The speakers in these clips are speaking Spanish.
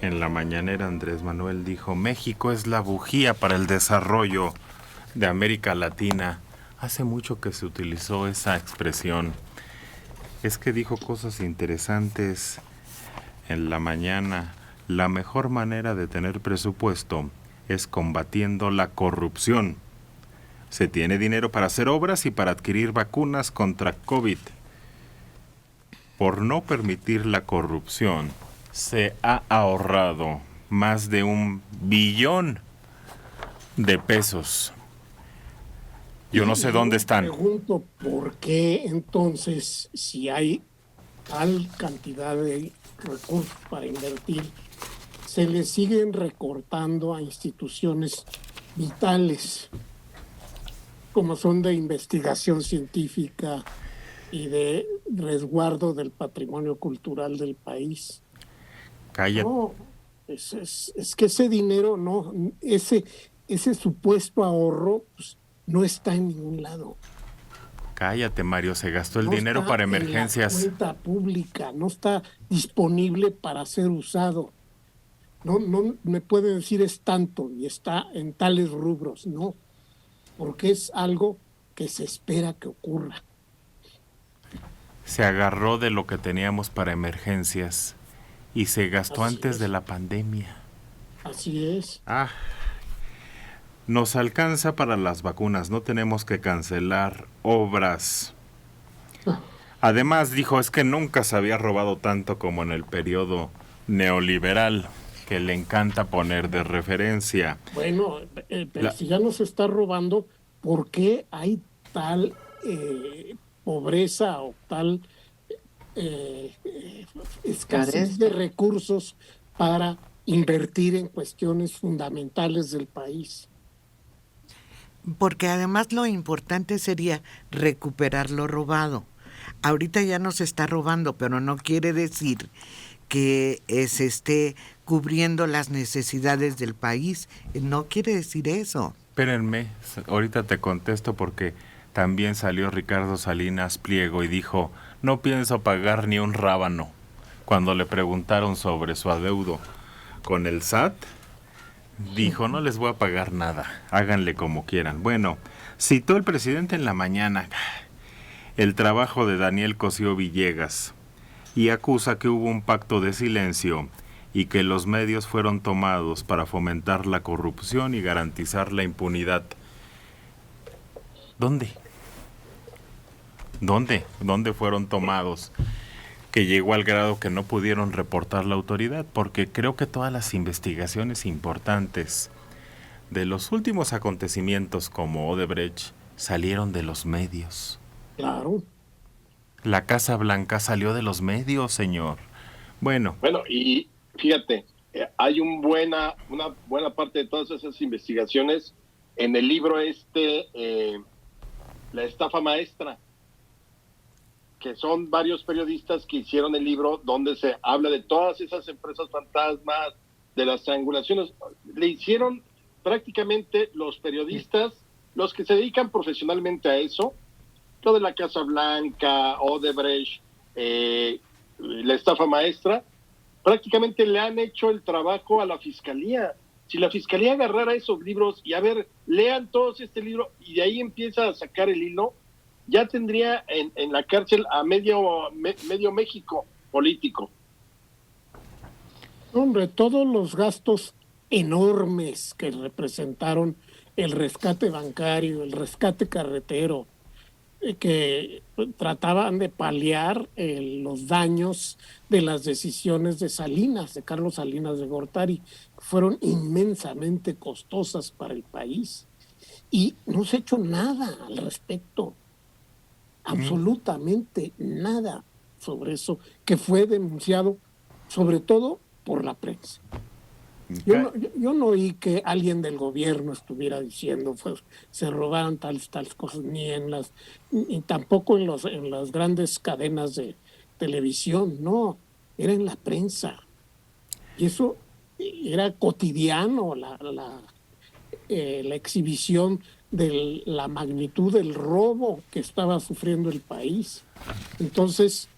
En la mañanera Andrés Manuel dijo, México es la bujía para el desarrollo de América Latina. Hace mucho que se utilizó esa expresión. Es que dijo cosas interesantes en la mañana. La mejor manera de tener presupuesto es combatiendo la corrupción. Se tiene dinero para hacer obras y para adquirir vacunas contra COVID. Por no permitir la corrupción, se ha ahorrado más de 1 billón de pesos. Yo no sé Y yo dónde me están. pregunto por qué entonces, si hay tal cantidad de recursos para invertir, se le siguen recortando a instituciones vitales, como son de investigación científica y de resguardo del patrimonio cultural del país. Cállate, No, es que ese dinero, no, ese supuesto ahorro, pues, no está en ningún lado. cállate, Mario. Se gastó el No dinero está para en la emergencias. cuenta pública, no está disponible para ser usado. No, no me puede decir es tanto y está en tales rubros, no, porque es algo que se espera que ocurra. Se agarró de lo que teníamos para emergencias y se gastó Así antes de es, la pandemia. así es. Ah, nos alcanza para las vacunas. No tenemos que cancelar obras. Además dijo, es que nunca se había robado tanto como en el periodo neoliberal, que le encanta poner de referencia. Bueno, pero La, si ya nos está robando, ¿por qué hay tal pobreza o tal escasez de Carencia. recursos para invertir en cuestiones fundamentales del país? Porque además lo importante sería recuperar lo robado. Ahorita ya nos está robando, pero no quiere decir que se esté cubriendo las necesidades del país. No quiere decir eso. espérenme, ahorita te contesto porque también salió Ricardo Salinas Pliego y dijo, no pienso pagar ni un rábano. Cuando le preguntaron sobre su adeudo con el SAT, dijo, no les voy a pagar nada, háganle como quieran. Bueno, citó el presidente en la mañana el trabajo de Daniel Cosío Villegas y acusa que hubo un pacto de silencio y que los medios fueron tomados para fomentar la corrupción y garantizar la impunidad. ¿Dónde? ¿Dónde fueron tomados? Que llegó al grado que no pudieron reportar la autoridad, porque creo que todas las investigaciones importantes de los últimos acontecimientos como Odebrecht salieron de los medios. Claro. La Casa Blanca salió de los medios, señor. Bueno, Bueno, y fíjate, hay una buena parte de todas esas investigaciones en el libro La estafa maestra, que son varios periodistas que hicieron el libro donde se habla de todas esas empresas fantasmas, de las triangulaciones. Le hicieron prácticamente los periodistas, los que se dedican profesionalmente a eso, lo de la Casa Blanca, Odebrecht, la estafa maestra, prácticamente le han hecho el trabajo a la fiscalía. Si la fiscalía agarrara esos libros y a ver, lean todos este libro y de ahí empieza a sacar el hilo, ya tendría en la cárcel a medio México político. Hombre, todos los gastos enormes que representaron el rescate bancario, el rescate carretero, que trataban de paliar los daños de las decisiones de Salinas, de Carlos Salinas de Gortari, fueron inmensamente costosas para el país. Y no se ha hecho nada al respecto, absolutamente nada sobre eso, que fue denunciado sobre todo por la prensa. Yo no oí que alguien del gobierno estuviera diciendo, pues, se robaron tales cosas, ni tampoco en las grandes cadenas de televisión, no, era en la prensa. Y eso era cotidiano, la exhibición de la magnitud del robo que estaba sufriendo el país. Entonces,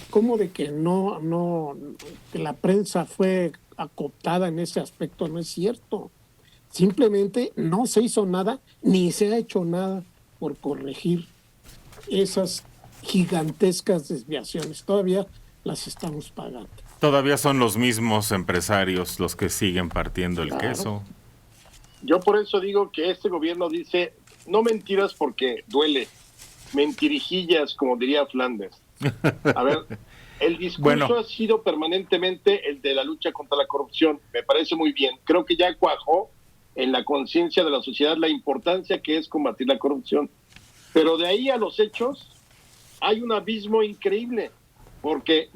¿cómo de que no, que la prensa fue acotada en ese aspecto, no es cierto. Simplemente no se hizo nada, ni se ha hecho nada por corregir esas gigantescas desviaciones. Todavía las estamos pagando. Todavía son los mismos empresarios los que siguen partiendo el queso. Yo por eso digo que este gobierno dice, no mentiras porque duele, mentirijillas, como diría Flandes. A ver, el discurso ha sido permanentemente el de la lucha contra la corrupción. Me parece muy bien. Creo que ya cuajó en la conciencia de la sociedad la importancia que es combatir la corrupción. Pero de ahí a los hechos hay un abismo increíble, porque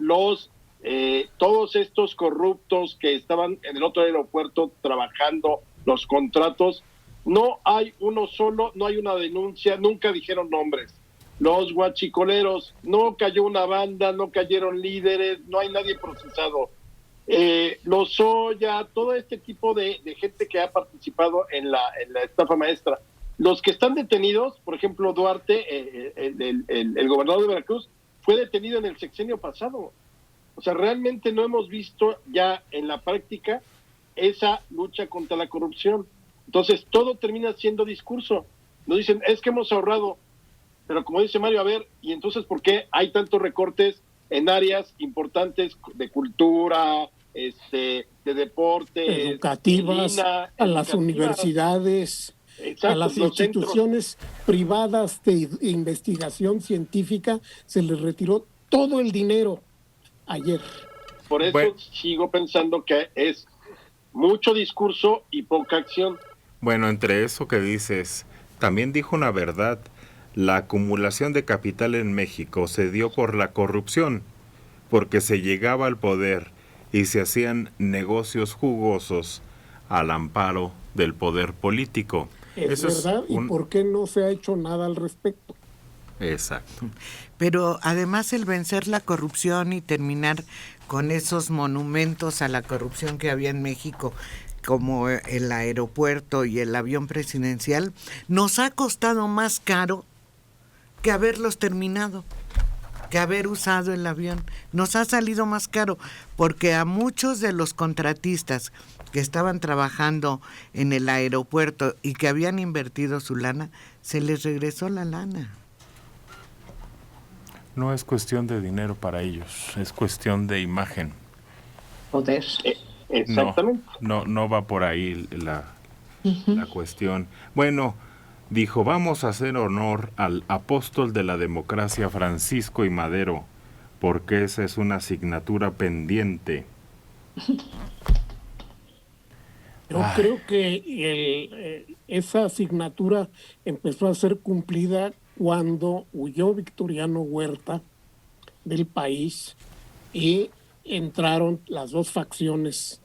todos estos corruptos que estaban en el otro aeropuerto trabajando los contratos, no hay uno solo, no hay una denuncia, nunca dijeron nombres. Los huachicoleros, no cayó una banda, no cayeron líderes, no hay nadie procesado. Los Oya, todo este tipo de gente que ha participado en la estafa maestra. Los que están detenidos, por ejemplo, Duarte, el gobernador de Veracruz, fue detenido en el sexenio pasado. O sea, realmente no hemos visto ya en la práctica esa lucha contra la corrupción. Entonces, todo termina siendo discurso. Nos dicen, es que hemos ahorrado. Pero como dice Mario, a ver, ¿y entonces por qué hay tantos recortes en áreas importantes de cultura, de deporte, educativas, a las universidades, exacto, a las instituciones privadas de investigación científica? Se les retiró todo el dinero ayer. Por eso sigo pensando que es mucho discurso y poca acción. Bueno, entre eso que dices, también dijo una verdad. La acumulación de capital en México se dio por la corrupción, porque se llegaba al poder y se hacían negocios jugosos al amparo del poder político. Es verdad, ¿y por qué no se ha hecho nada al respecto? Exacto. Pero además el vencer la corrupción y terminar con esos monumentos a la corrupción que había en México, como el aeropuerto y el avión presidencial, nos ha costado más caro que haberlos terminado, que haber usado el avión. Nos ha salido más caro, porque a muchos de los contratistas que estaban trabajando en el aeropuerto y que habían invertido su lana, se les regresó la lana. No es cuestión de dinero para ellos, es cuestión de imagen. Poder. Exactamente. No va por ahí la cuestión. Bueno, dijo, vamos a hacer honor al apóstol de la democracia, Francisco I. Madero, porque esa es una asignatura pendiente. Yo creo que esa asignatura empezó a ser cumplida cuando huyó Victoriano Huerta del país y entraron las dos facciones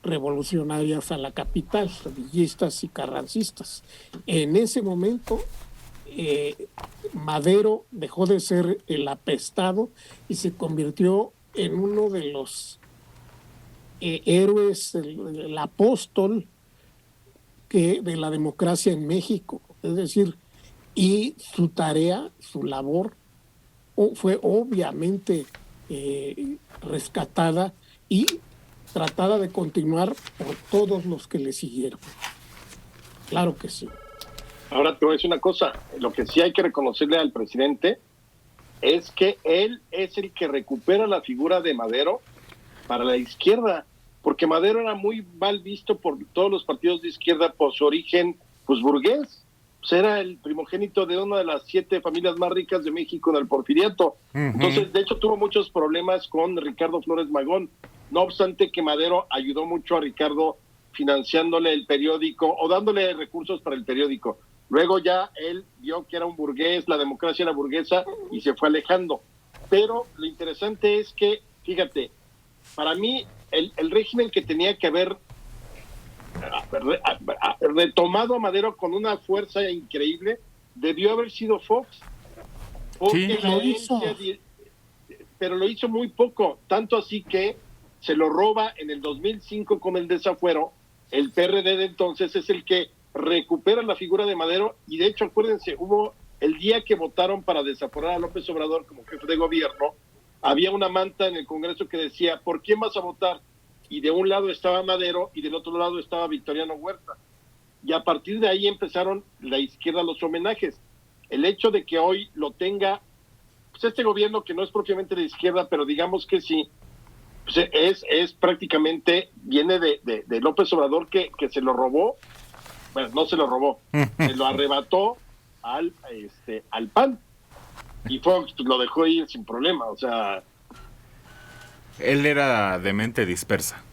revolucionarias a la capital, villistas y carrancistas. En ese momento Madero dejó de ser el apestado y se convirtió en uno de los héroes, el apóstol de la democracia en México. Es decir, y su tarea, su labor fue obviamente rescatada y tratada de continuar por todos los que le siguieron. Claro que sí. Ahora te voy a decir una cosa, lo que sí hay que reconocerle al presidente es que él es el que recupera la figura de Madero para la izquierda, porque Madero era muy mal visto por todos los partidos de izquierda por su origen, pues burgués. Pues era el primogénito de una de las 7 familias más ricas de México en el Porfiriato. Entonces, de hecho, tuvo muchos problemas con Ricardo Flores Magón. No obstante que Madero ayudó mucho a Ricardo financiándole el periódico o dándole recursos para el periódico. Luego ya él vio que era un burgués, la democracia era burguesa y se fue alejando. Pero lo interesante es que, fíjate, para mí el régimen que tenía que haber retomado a Madero con una fuerza increíble debió haber sido Fox. Sí, lo hizo. Pero lo hizo muy poco, tanto así que se lo roba en el 2005 con el desafuero. El PRD de entonces es el que recupera la figura de Madero y de hecho acuérdense, hubo el día que votaron para desaforar a López Obrador como jefe de gobierno, había una manta en el Congreso que decía, ¿por quién vas a votar? y de un lado estaba Madero y del otro lado estaba Victoriano Huerta. Y a partir de ahí empezaron la izquierda los homenajes. El hecho de que hoy lo tenga, pues este gobierno que no es propiamente de izquierda, pero digamos que sí, pues es prácticamente, viene de López Obrador que se lo robó, bueno, no se lo robó, se lo arrebató al PAN y lo dejó ir sin problema, o sea... Él era de mente dispersa.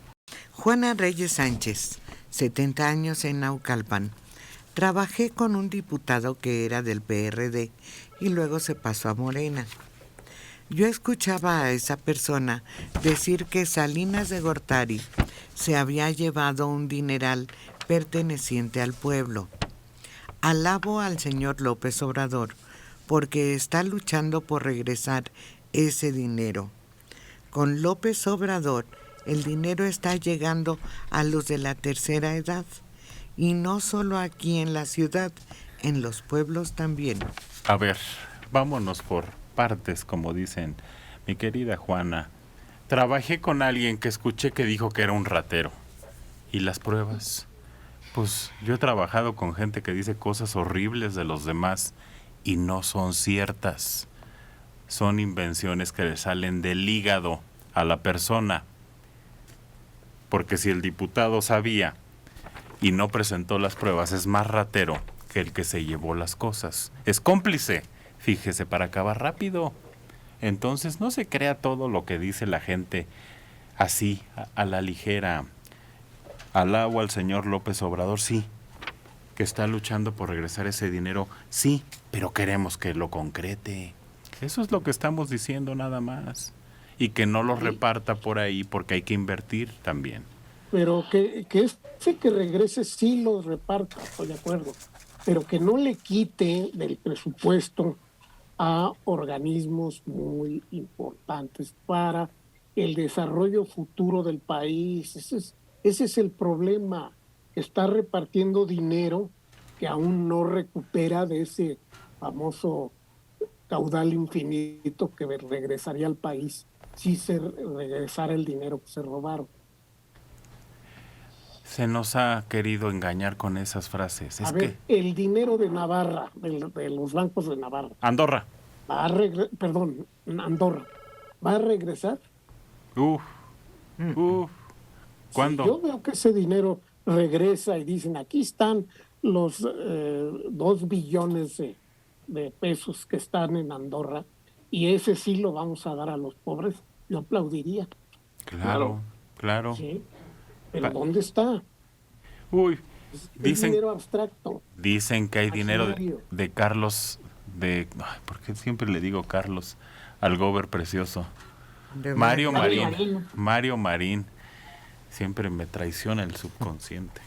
Juana Reyes Sánchez, 70 años en Naucalpan. Trabajé con un diputado que era del PRD y luego se pasó a Morena. Yo escuchaba a esa persona decir que Salinas de Gortari se había llevado un dineral perteneciente al pueblo. Alabo al señor López Obrador porque está luchando por regresar ese dinero. Con López Obrador, el dinero está llegando a los de la tercera edad. Y no solo aquí en la ciudad, en los pueblos también. A ver, vámonos por partes, como dicen. Mi querida Juana, trabajé con alguien que escuché que dijo que era un ratero. ¿Y las pruebas? Pues yo he trabajado con gente que dice cosas horribles de los demás y no son ciertas. Son invenciones que le salen del hígado a la persona. Porque si el diputado sabía y no presentó las pruebas, es más ratero que el que se llevó las cosas. Es cómplice, fíjese, para acabar rápido. Entonces no se crea todo lo que dice la gente así, a la ligera. Alabo al señor López Obrador, sí, que está luchando por regresar ese dinero, sí, pero queremos que lo concrete. Eso es lo que estamos diciendo nada más. Y que no lo reparta por ahí porque hay que invertir también. Pero que ese que regrese sí lo reparta, estoy de acuerdo, pero que no le quite del presupuesto a organismos muy importantes para el desarrollo futuro del país. Ese es el problema, que está repartiendo dinero que aún no recupera de ese famoso caudal infinito que regresaría al país si se regresara el dinero que se robaron. Se nos ha querido engañar con esas frases. A ver, el dinero de Navarra, de los bancos de Navarra. Andorra. Andorra. ¿Va a regresar? ¿Cuándo? Si yo veo que ese dinero regresa y dicen, aquí están los 2 billones de pesos que están en Andorra, y ese sí lo vamos a dar a los pobres, yo aplaudiría. Claro. Sí, pero ¿dónde está? Es dinero abstracto. Dicen que hay dinero de Carlos, ¿por qué siempre le digo Carlos al gober precioso? Mario Marín. Siempre me traiciona el subconsciente.